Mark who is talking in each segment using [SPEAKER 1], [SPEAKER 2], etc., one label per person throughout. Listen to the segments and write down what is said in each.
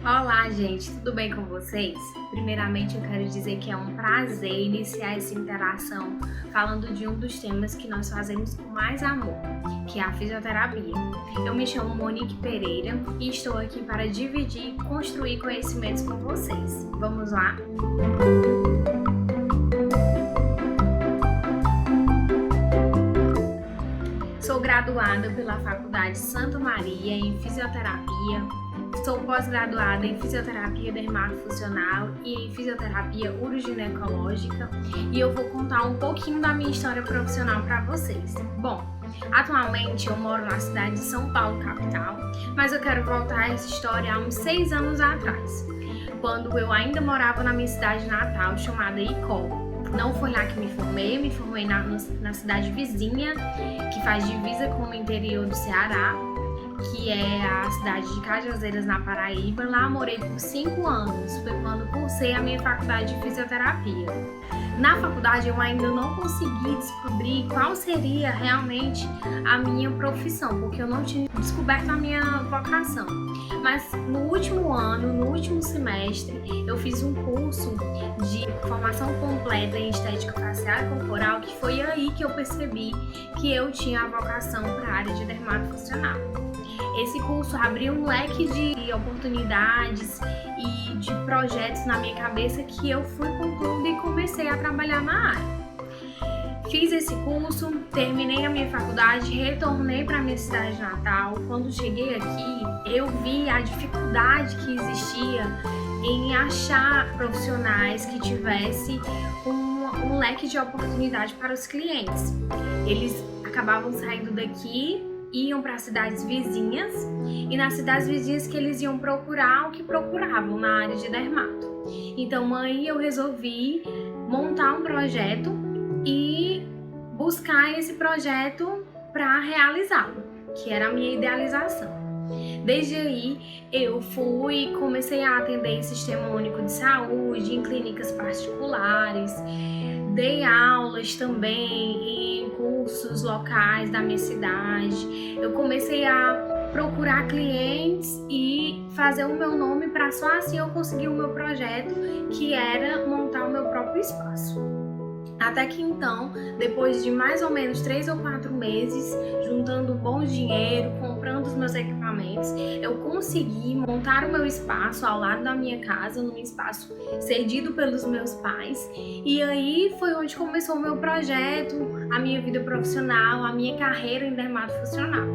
[SPEAKER 1] Olá, gente, tudo bem com vocês? Primeiramente, eu quero dizer que é um prazer iniciar essa interação falando de um dos temas que nós fazemos com mais amor, que é a fisioterapia. Eu me chamo Monique Pereira e estou aqui para dividir e construir conhecimentos com vocês. Vamos lá? Sou graduada pela Faculdade Santa Maria em Fisioterapia. Sou pós-graduada em Fisioterapia Dermatofuncional e em Fisioterapia Uroginecológica e eu vou contar um pouquinho da minha história profissional para vocês. Bom, atualmente eu moro na cidade de São Paulo, capital, mas eu quero voltar essa história há uns 6 anos atrás, quando eu ainda morava na minha cidade natal, chamada Icó. Não foi lá que me formei na cidade vizinha, que faz divisa com o interior do Ceará, que é a cidade de Cajazeiras, na Paraíba. Lá morei por 5 anos, foi quando cursei a minha faculdade de fisioterapia. Na faculdade eu ainda não consegui descobrir qual seria realmente a minha profissão, porque eu não tinha descoberto a minha vocação. Mas no último ano, no último semestre, eu fiz um curso de formação completa em estética facial e corporal, que foi aí que eu percebi que eu tinha a vocação para a área de dermatofuncional. Esse curso abriu um leque de oportunidades e de projetos na minha cabeça que eu fui com tudo e comecei a trabalhar na área. Fiz esse curso, terminei a minha faculdade, retornei para minha cidade natal. Quando cheguei aqui, eu vi a dificuldade que existia em achar profissionais que tivessem um leque de oportunidade para os clientes. Eles acabavam saindo daqui, iam para cidades vizinhas, e nas cidades vizinhas que eles iam procurar o que procuravam na área de dermato. Então aí eu resolvi montar um projeto e buscar esse projeto para realizá-lo, que era a minha idealização. Desde aí eu comecei a atender em Sistema Único de Saúde, em clínicas particulares, dei aulas também em cursos locais da minha cidade. Eu comecei a procurar clientes e fazer o meu nome para só assim eu conseguir o meu projeto, que era montar o meu próprio espaço. Até que então, depois de mais ou menos 3 ou 4 meses, juntando um bom dinheiro, comprando os meus equipamentos, eu consegui montar o meu espaço ao lado da minha casa, num espaço cedido pelos meus pais. E aí foi onde começou o meu projeto, a minha vida profissional, a minha carreira em dermatofuncional.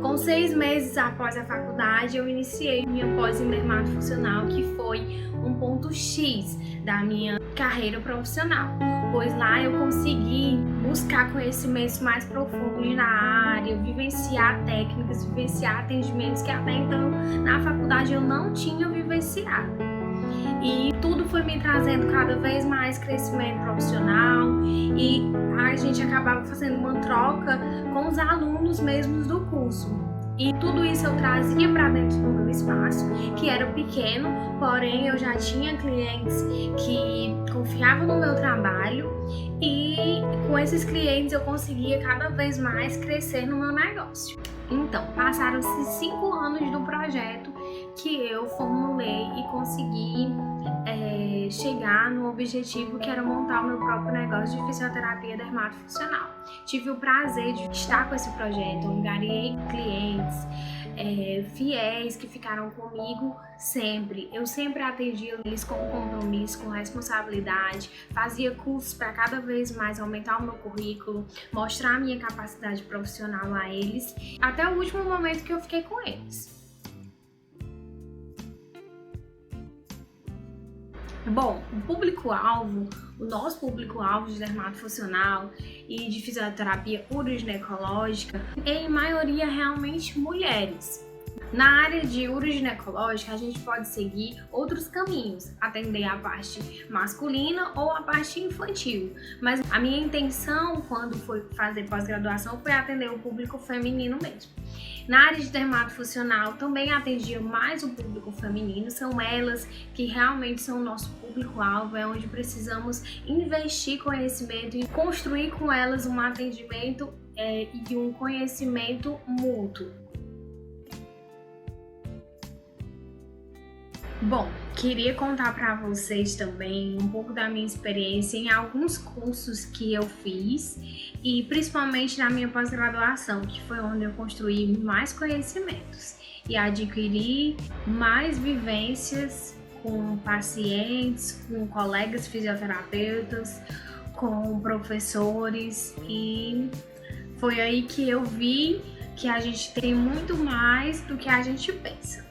[SPEAKER 1] Com 6 meses após a faculdade, eu iniciei minha pós em dermatofuncional, que foi um ponto X da minha carreira profissional, pois lá eu consegui buscar conhecimentos mais profundos na área, vivenciar técnicas, vivenciar atendimentos que até então na faculdade eu não tinha vivenciado. E tudo foi me trazendo cada vez mais crescimento profissional e a gente acabava fazendo uma troca com os alunos mesmos do curso. E tudo isso eu trazia para dentro do meu espaço, que era pequeno, porém eu já tinha clientes que confiavam no meu trabalho e com esses clientes eu conseguia cada vez mais crescer no meu negócio. Então, passaram-se 5 anos do projeto que eu formulei e consegui chegar no objetivo, que era montar o meu próprio negócio de fisioterapia dermatofuncional. Tive o prazer de estar com esse projeto, angariei clientes fiéis que ficaram comigo sempre. Eu sempre atendi eles com compromisso, com responsabilidade, fazia cursos para cada vez mais aumentar o meu currículo, mostrar a minha capacidade profissional a eles, até o último momento que eu fiquei com eles. Bom, o nosso público-alvo de dermatofuncional e de fisioterapia uroginecológica é em maioria realmente mulheres. Na área de uroginecológica, a gente pode seguir outros caminhos, atender a parte masculina ou a parte infantil. Mas a minha intenção, quando foi fazer pós-graduação, foi atender o público feminino mesmo. Na área de dermatofuncional, também atendia mais o público feminino, são elas que realmente são o nosso público-alvo, é onde precisamos investir conhecimento e construir com elas um atendimento e um conhecimento mútuo. Bom, queria contar para vocês também um pouco da minha experiência em alguns cursos que eu fiz e principalmente na minha pós-graduação, que foi onde eu construí mais conhecimentos e adquiri mais vivências com pacientes, com colegas fisioterapeutas, com professores, e foi aí que eu vi que a gente tem muito mais do que a gente pensa.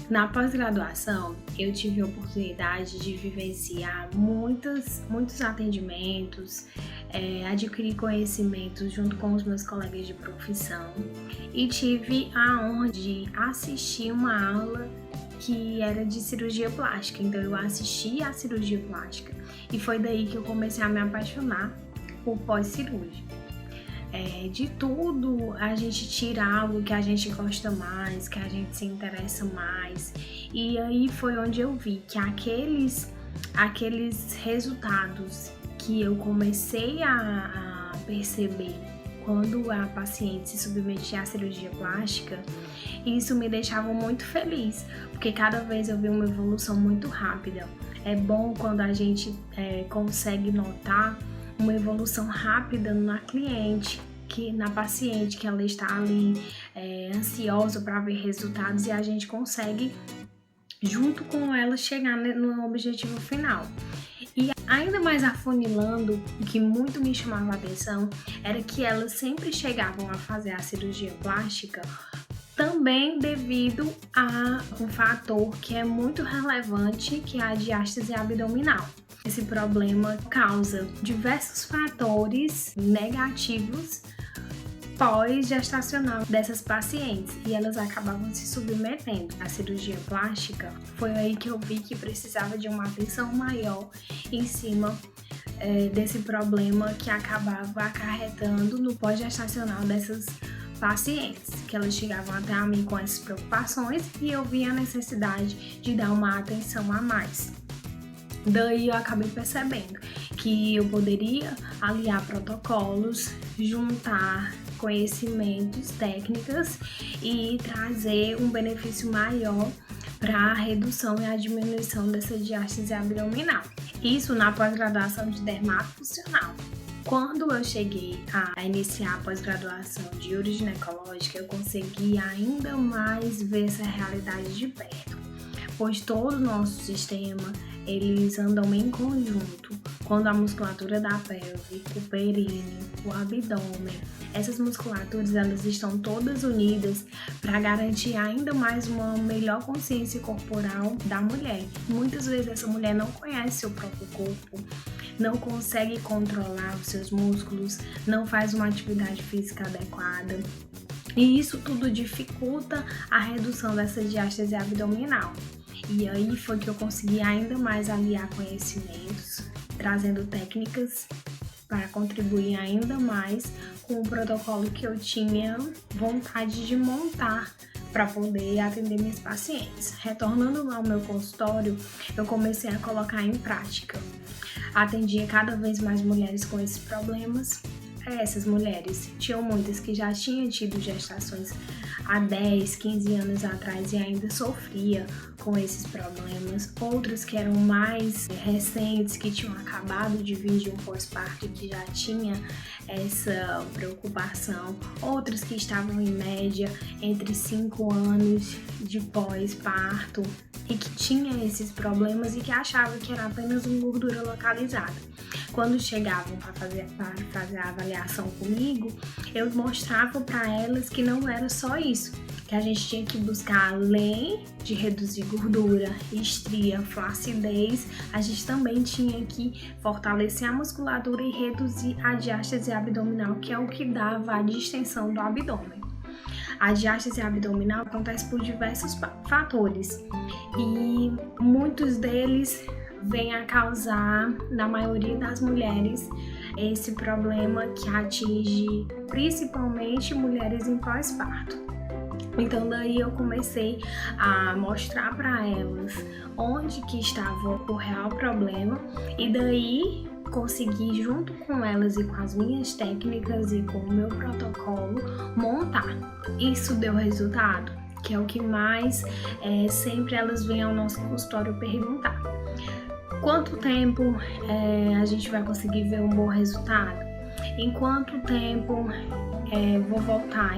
[SPEAKER 1] Na pós-graduação, eu tive a oportunidade de vivenciar muitos atendimentos, adquirir conhecimentos junto com os meus colegas de profissão e tive a honra de assistir uma aula que era de cirurgia plástica. Então eu assisti à cirurgia plástica e foi daí que eu comecei a me apaixonar por pós-cirúrgico. De tudo a gente tira algo que a gente gosta mais, que a gente se interessa mais, e aí foi onde eu vi que aqueles resultados que eu comecei a perceber quando a paciente se submetia à cirurgia plástica, isso me deixava muito feliz, porque cada vez eu vi uma evolução muito rápida. É bom quando a gente consegue notar uma evolução rápida na cliente, na paciente, que ela está ali ansiosa para ver resultados e a gente consegue, junto com ela, chegar no objetivo final. E ainda mais afunilando, o que muito me chamava a atenção era que elas sempre chegavam a fazer a cirurgia plástica também devido a um fator que é muito relevante, que é a diástase abdominal. Esse problema causa diversos fatores negativos pós-gestacional dessas pacientes e elas acabavam se submetendo à cirurgia plástica. Foi aí que eu vi que precisava de uma atenção maior em cima desse problema que acabava acarretando no pós-gestacional dessas pacientes, que elas chegavam até a mim com essas preocupações e eu vi a necessidade de dar uma atenção a mais. Daí eu acabei percebendo que eu poderia aliar protocolos, juntar conhecimentos, técnicas e trazer um benefício maior para a redução e a diminuição dessa diástase abdominal. Isso na pós-graduação de dermatofuncional. Quando eu cheguei a iniciar a pós-graduação de uroginecológica, eu consegui ainda mais ver essa realidade de perto, pois todo o nosso sistema, eles andam em conjunto. Quando a musculatura da pelve, o períneo, o abdômen, essas musculaturas, elas estão todas unidas para garantir ainda mais uma melhor consciência corporal da mulher. Muitas vezes essa mulher não conhece seu próprio corpo, não consegue controlar os seus músculos, não faz uma atividade física adequada. E isso tudo dificulta a redução dessa diástase abdominal. E aí foi que eu consegui ainda mais aliar conhecimentos, trazendo técnicas para contribuir ainda mais com o protocolo que eu tinha vontade de montar para poder atender minhas pacientes. Retornando ao meu consultório, eu comecei a colocar em prática. Atendia cada vez mais mulheres com esses problemas. Essas mulheres, tinham muitas que já tinham tido gestações há 10, 15 anos atrás e ainda sofria com esses problemas. Outras que eram mais recentes, que tinham acabado de vir de um pós-parto e que já tinha essa preocupação. Outras que estavam em média entre 5 anos de pós-parto e que tinha esses problemas e que achavam que era apenas uma gordura localizada. Quando chegavam para fazer a avaliação comigo, eu mostrava para elas que não era só isso, que a gente tinha que buscar, além de reduzir gordura, estria, flacidez, a gente também tinha que fortalecer a musculatura e reduzir a diástase abdominal, que é o que dava a distensão do abdômen. A diástase abdominal acontece por diversos fatores e muitos deles vem a causar, na maioria das mulheres, esse problema que atinge principalmente mulheres em pós-parto. Então daí eu comecei a mostrar para elas onde que estava o real problema e daí consegui, junto com elas e com as minhas técnicas e com o meu protocolo, montar. Isso deu resultado? que é o que mais sempre elas vêm ao nosso consultório perguntar. Quanto tempo a gente vai conseguir ver um bom resultado? Em quanto tempo vou voltar?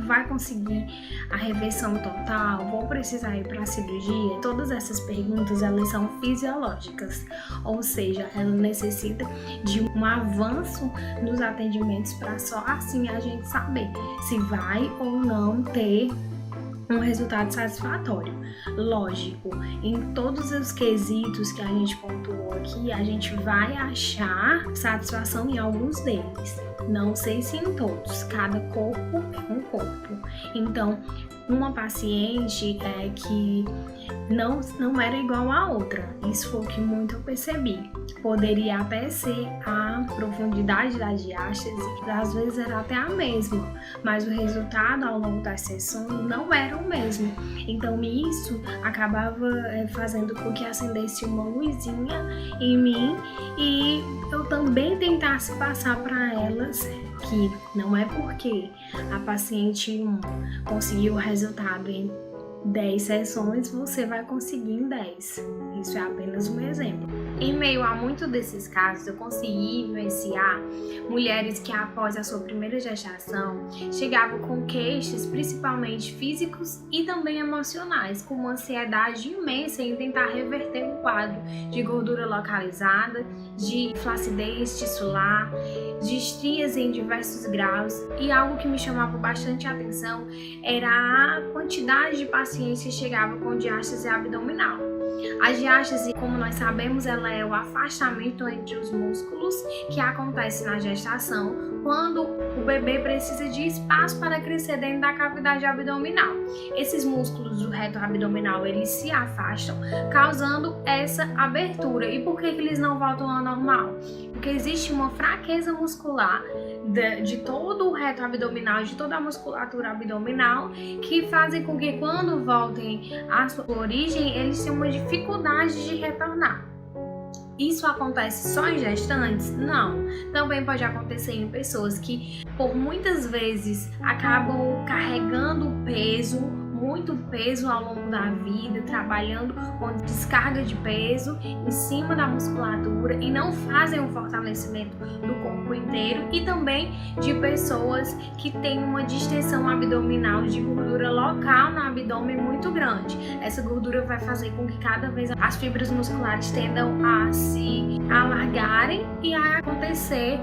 [SPEAKER 1] Vai conseguir a reversão total? Vou precisar ir para a cirurgia? Todas essas perguntas, elas são fisiológicas, ou seja, ela necessita de um avanço nos atendimentos para só assim a gente saber se vai ou não ter um resultado satisfatório. Lógico, em todos os quesitos que a gente pontuou aqui, a gente vai achar satisfação em alguns deles. Não sei se em todos, cada corpo é um corpo. Então, uma paciente que não era igual à outra, isso foi o que muito eu percebi. Poderia até ser a profundidade da diástase, às vezes era até a mesma, mas o resultado ao longo das sessões não era o mesmo. Então isso acabava fazendo com que acendesse uma luzinha em mim e eu também tentasse passar para elas que não é porque a paciente 1 conseguiu o resultado em 10 sessões, você vai conseguir em 10. Isso é apenas um exemplo. Em meio a muitos desses casos, eu consegui vivenciar mulheres que após a sua primeira gestação chegavam com queixas, principalmente físicos e também emocionais, com uma ansiedade imensa em tentar reverter um quadro de gordura localizada, de flacidez tissular, de estrias em diversos graus, e algo que me chamava bastante atenção era a quantidade de pacientes que chegavam com diástase abdominal. A diástase, como nós sabemos, ela é o afastamento entre os músculos que acontece na gestação quando o bebê precisa de espaço para crescer dentro da cavidade abdominal. Esses músculos do reto abdominal, eles se afastam, causando essa abertura. E por que eles não voltam ao normal? Porque existe uma fraqueza muscular de todo o reto abdominal, de toda a musculatura abdominal, que fazem com que quando voltem à sua origem, eles tenham uma dificuldade de retornar. Isso acontece só em gestantes? Não. Também pode acontecer em pessoas que, por muitas vezes, acabam carregando muito peso ao longo da vida, trabalhando com descarga de peso em cima da musculatura e não fazem um fortalecimento do corpo inteiro, e também de pessoas que têm uma distensão abdominal de gordura local no abdômen muito grande. Essa gordura vai fazer com que cada vez as fibras musculares tendam a se alargarem e a acontecer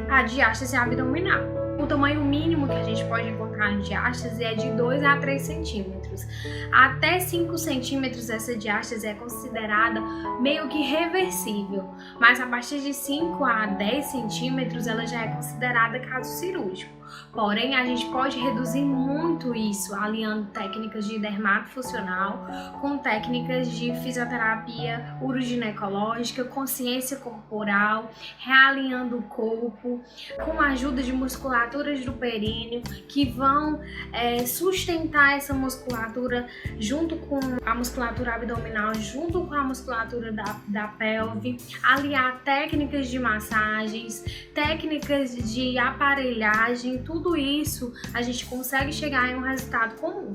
[SPEAKER 1] a diástase abdominal. O tamanho mínimo que a gente pode encontrar em diástase é de 2 a 3 centímetros. Até 5 centímetros essa diástase é considerada meio que reversível, mas a partir de 5 a 10 centímetros ela já é considerada caso cirúrgico. Porém, a gente pode reduzir muito isso alinhando técnicas de dermatofuncional com técnicas de fisioterapia uroginecológica, consciência corporal, realinhando o corpo, com a ajuda de musculaturas do períneo que vão sustentar essa musculatura junto com a musculatura abdominal, junto com a musculatura da pelve, aliar técnicas de massagens, técnicas de aparelhagem. Tudo isso a gente consegue chegar em um resultado comum.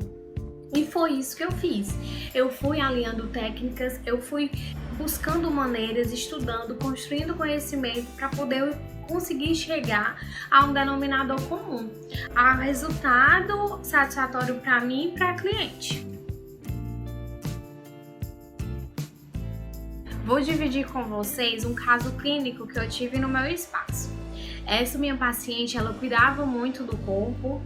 [SPEAKER 1] E foi isso que eu fiz. Eu fui alinhando técnicas, eu fui buscando maneiras, estudando, construindo conhecimento para poder conseguir chegar a um denominador comum, a resultado satisfatório para mim e para a cliente. Vou dividir com vocês um caso clínico que eu tive no meu espaço. Essa minha paciente, ela cuidava muito do corpo,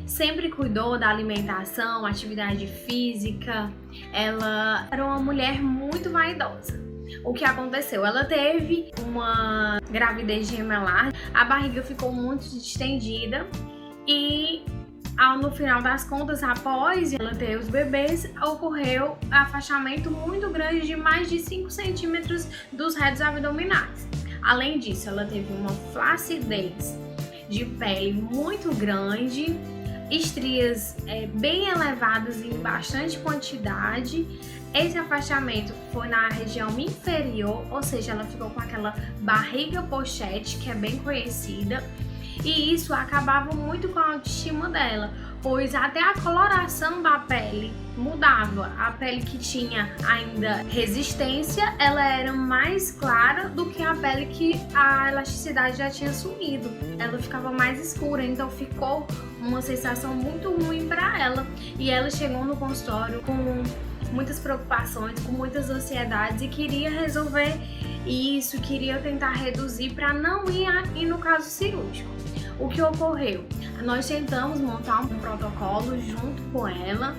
[SPEAKER 1] sempre cuidou da alimentação, atividade física, ela era uma mulher muito vaidosa. O que aconteceu? Ela teve uma gravidez gemelar, a barriga ficou muito distendida e no final das contas, após ela ter os bebês, ocorreu afastamento muito grande de mais de 5 centímetros dos retos abdominais. Além disso, ela teve uma flacidez de pele muito grande, estrias bem elevadas em bastante quantidade. Esse afastamento foi na região inferior, ou seja, ela ficou com aquela barriga pochete, que é bem conhecida, e isso acabava muito com a autoestima dela, pois até a coloração da pele mudava. A pele que tinha ainda resistência, ela era mais clara do que a pele que a elasticidade já tinha sumido. Ela ficava mais escura, então ficou uma sensação muito ruim para ela. E ela chegou no consultório com muitas preocupações, com muitas ansiedades e queria resolver isso, queria tentar reduzir para não ir no caso cirúrgico. O que ocorreu? Nós tentamos montar um protocolo junto com ela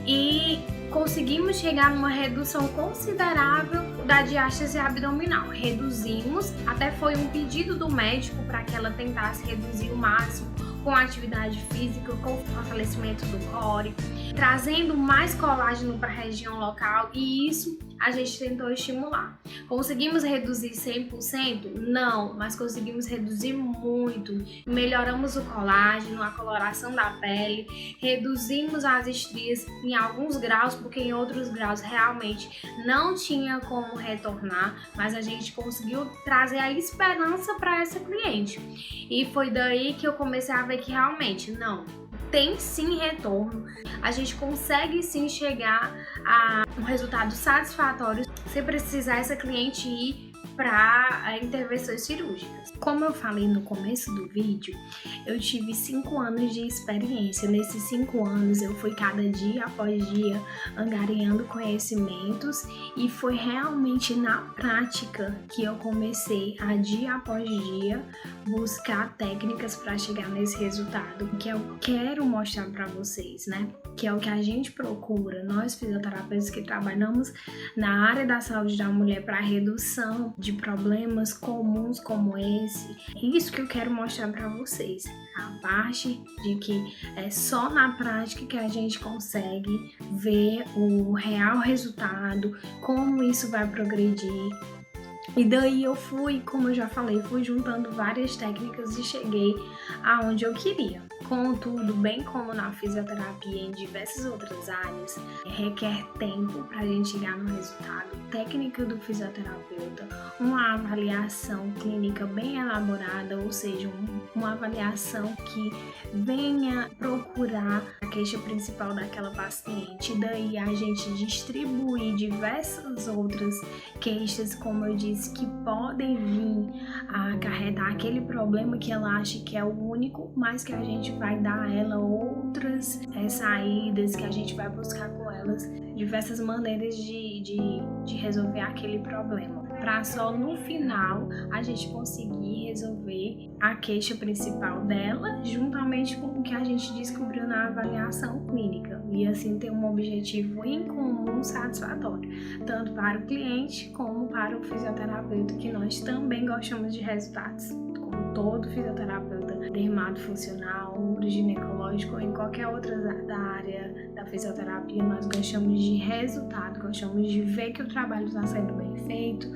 [SPEAKER 1] e conseguimos chegar numa redução considerável da diástase abdominal. Reduzimos, até foi um pedido do médico para que ela tentasse reduzir o máximo com atividade física, com o fortalecimento do core, trazendo mais colágeno para a região local, e isso a gente tentou estimular. Conseguimos reduzir 100%? Não, mas conseguimos reduzir muito. Melhoramos o colágeno, a coloração da pele, reduzimos as estrias em alguns graus, porque em outros graus realmente não tinha como retornar, mas a gente conseguiu trazer a esperança para essa cliente. E foi daí que eu comecei a ver que realmente não, tem sim retorno, a gente consegue sim chegar a um resultado satisfatório sem precisar essa cliente ir para intervenções cirúrgicas. Como eu falei no começo do vídeo, eu tive 5 anos de experiência. Nesses 5 anos eu fui cada dia após dia angariando conhecimentos e foi realmente na prática que eu comecei a dia após dia buscar técnicas para chegar nesse resultado que eu quero mostrar para vocês, né? Que é o que a gente procura, nós fisioterapeutas que trabalhamos na área da saúde da mulher para redução de problemas comuns como esse. Isso que eu quero mostrar para vocês, a parte de que é só na prática que a gente consegue ver o real resultado, como isso vai progredir. E daí eu fui, como eu já falei, fui juntando várias técnicas e cheguei aonde eu queria. Contudo, bem como na fisioterapia e em diversas outras áreas, requer tempo para a gente chegar no resultado. Técnica do fisioterapeuta, uma avaliação clínica bem elaborada, ou seja, uma avaliação que venha procurar a queixa principal daquela paciente. Daí a gente distribuir diversas outras queixas, como eu disse, que podem vir a acarretar aquele problema que ela acha que é o único, mas que a gente vai dar a ela outras saídas, que a gente vai buscar com elas diversas maneiras de resolver aquele problema, para só no final a gente conseguir resolver a queixa principal dela, juntamente com o que a gente descobriu na avaliação clínica, e assim ter um objetivo em comum satisfatório, tanto para o cliente como para o fisioterapeuta, que nós também gostamos de resultados. Como todo fisioterapeuta dermatofuncional, uroginecológico ou em qualquer outra da área da fisioterapia, nós gostamos de resultado, gostamos de ver que o trabalho está sendo bem feito,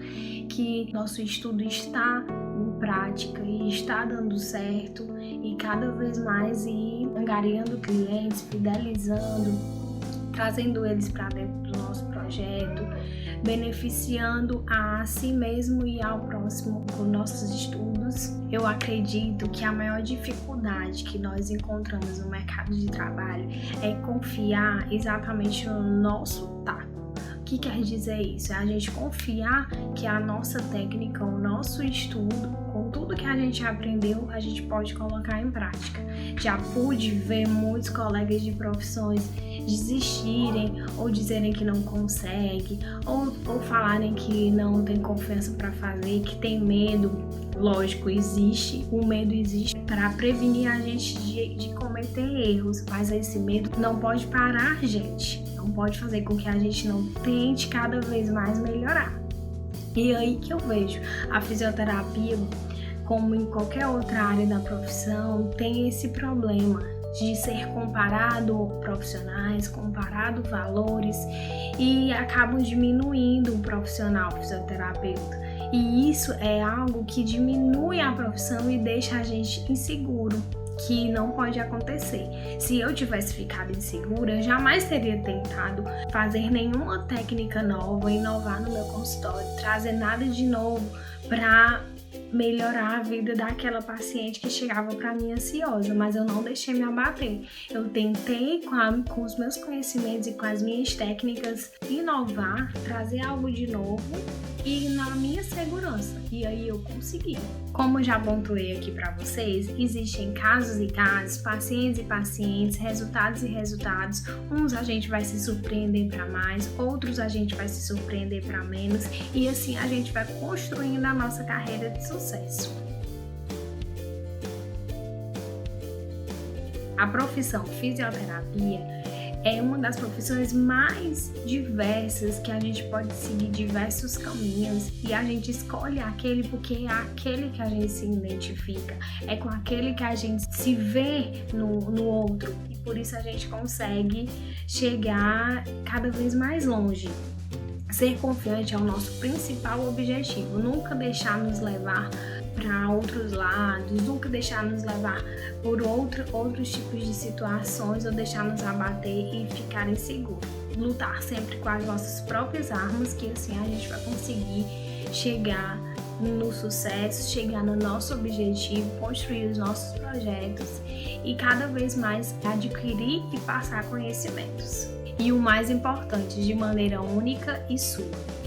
[SPEAKER 1] que nosso estudo está em prática e está dando certo, e cada vez mais ir angariando clientes, fidelizando, trazendo eles para dentro do nosso projeto, beneficiando a si mesmo e ao próximo com nossos estudos. Eu acredito que a maior dificuldade que nós encontramos no mercado de trabalho é confiar exatamente no nosso taco. O que quer dizer isso? É a gente confiar que a nossa técnica, o nosso estudo, com tudo que a gente aprendeu, a gente pode colocar em prática. Já pude ver muitos colegas de profissões desistirem ou dizerem que não consegue, ou falarem que não tem confiança para fazer, que tem medo. Lógico, existe, o medo existe para prevenir a gente de cometer erros, mas esse medo não pode parar a gente, não pode fazer com que a gente não tente cada vez mais melhorar. E aí que eu vejo a fisioterapia, como em qualquer outra área da profissão, tem esse problema de ser comparado profissionais, comparado valores, e acabam diminuindo o profissional fisioterapeuta. E isso é algo que diminui a profissão e deixa a gente inseguro, que não pode acontecer. Se eu tivesse ficado insegura, eu jamais teria tentado fazer nenhuma técnica nova, inovar no meu consultório, trazer nada de novo para melhorar a vida daquela paciente que chegava para mim ansiosa, mas eu não deixei me abater. Eu tentei, com os meus conhecimentos e com as minhas técnicas, inovar, trazer algo de novo e na minha segurança. E aí eu consegui. Como já pontuei aqui para vocês, existem casos e casos, pacientes e pacientes, resultados e resultados. Uns a gente vai se surpreender para mais, outros a gente vai se surpreender para menos, e assim a gente vai construindo a nossa carreira de sucesso. A profissão fisioterapia é uma das profissões mais diversas, que a gente pode seguir diversos caminhos e a gente escolhe aquele porque é aquele que a gente se identifica, é com aquele que a gente se vê no outro, e por isso a gente consegue chegar cada vez mais longe. Ser confiante é o nosso principal objetivo, nunca deixar nos levar para outros lados, nunca deixar nos levar por outros tipos de situações ou deixar nos abater e ficar inseguro. Lutar sempre com as nossas próprias armas, que assim a gente vai conseguir chegar no sucesso, chegar no nosso objetivo, construir os nossos projetos e cada vez mais adquirir e passar conhecimentos. E o mais importante, de maneira única e sua.